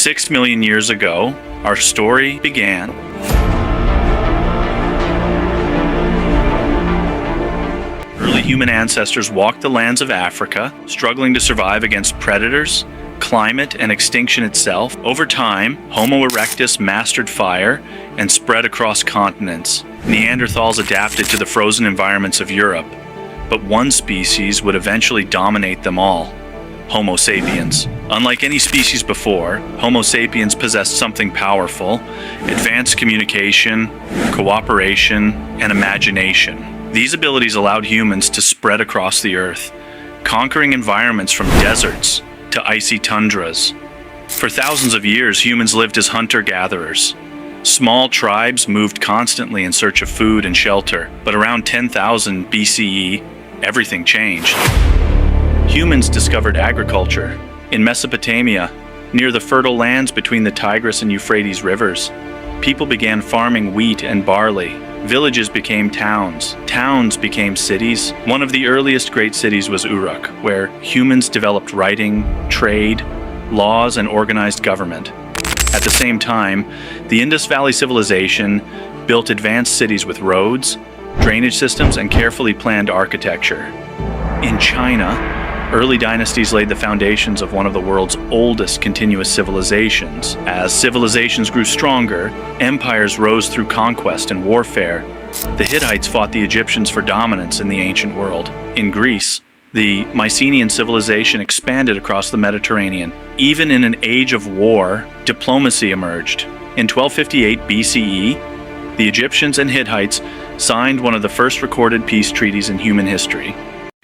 6 million years ago, our story began. Early human ancestors walked the lands of Africa, struggling to survive against predators, climate, and extinction itself. Over time, Homo erectus mastered fire and spread across continents. Neanderthals adapted to the frozen environments of Europe, but one species would eventually dominate them all: Homo sapiens. Unlike any species before, Homo sapiens possessed something powerful: advanced communication, cooperation, and imagination. These abilities allowed humans to spread across the earth, conquering environments from deserts to icy tundras. For thousands of years, humans lived as hunter-gatherers. Small tribes moved constantly in search of food and shelter, but around 10,000 BCE, everything changed. Humans discovered agriculture. In Mesopotamia, near the fertile lands between the Tigris and Euphrates rivers, people began farming wheat and barley. Villages became towns. Towns became cities. One of the earliest great cities was Uruk, where humans developed writing, trade, laws, and organized government. At the same time, the Indus Valley civilization built advanced cities with roads, drainage systems, and carefully planned architecture. In China, early dynasties laid the foundations of one of the world's oldest continuous civilizations. As civilizations grew stronger, empires rose through conquest and warfare. The Hittites fought the Egyptians for dominance in the ancient world. In Greece, the Mycenaean civilization expanded across the Mediterranean. Even in an age of war, diplomacy emerged. In 1258 BCE, the Egyptians and Hittites signed one of the first recorded peace treaties in human history.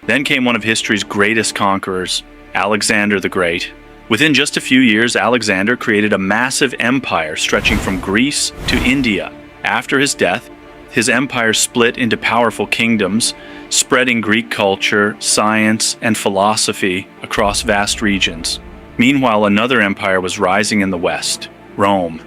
Then came one of history's greatest conquerors, Alexander the Great. Within just a few years, Alexander created a massive empire stretching from Greece to India. After his death, his empire split into powerful kingdoms, spreading Greek culture, science, and philosophy across vast regions. Meanwhile, another empire was rising in the west, Rome.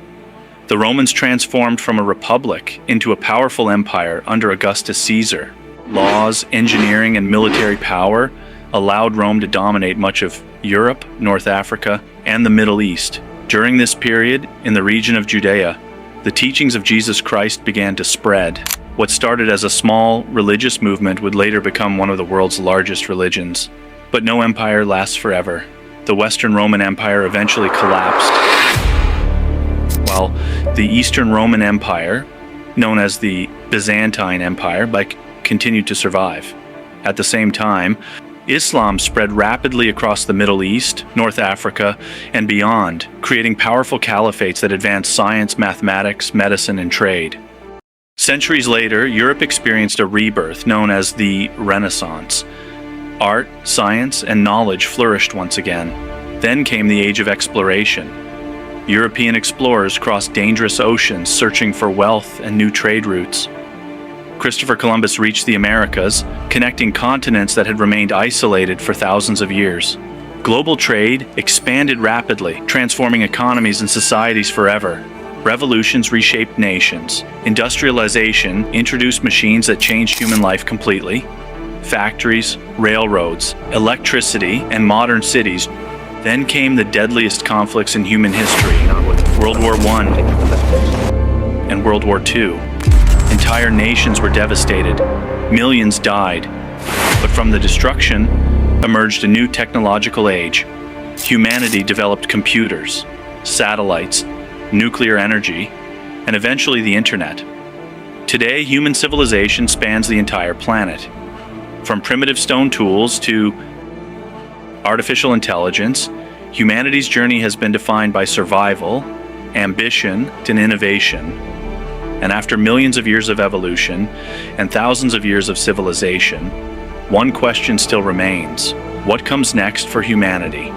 The Romans transformed from a republic into a powerful empire under Augustus Caesar. Laws, engineering, and military power allowed Rome to dominate much of Europe, North Africa, and the Middle East. During this period, in the region of Judea, the teachings of Jesus Christ began to spread. What started as a small religious movement would later become one of the world's largest religions. But no empire lasts forever. The Western Roman Empire eventually collapsed, while the Eastern Roman Empire, known as the Byzantine Empire, continued to survive. At the same time, Islam spread rapidly across the Middle East, North Africa, and beyond, creating powerful caliphates that advanced science, mathematics, medicine, and trade. Centuries later, Europe experienced a rebirth known as the Renaissance. Art, science, and knowledge flourished once again. Then came the age of exploration. European explorers crossed dangerous oceans searching for wealth and new trade routes. Christopher Columbus reached the Americas, connecting continents that had remained isolated for thousands of years. Global trade expanded rapidly, transforming economies and societies forever. Revolutions reshaped nations. Industrialization introduced machines that changed human life completely. Factories, railroads, electricity, and modern cities. Then came the deadliest conflicts in human history: World War I and World War II. Entire nations were devastated. Millions died. But from the destruction emerged a new technological age. Humanity developed computers, satellites, nuclear energy, and eventually the internet. Today, human civilization spans the entire planet. From primitive stone tools to artificial intelligence, humanity's journey has been defined by survival, ambition, and innovation. And after millions of years of evolution and thousands of years of civilization, one question still remains: what comes next for humanity?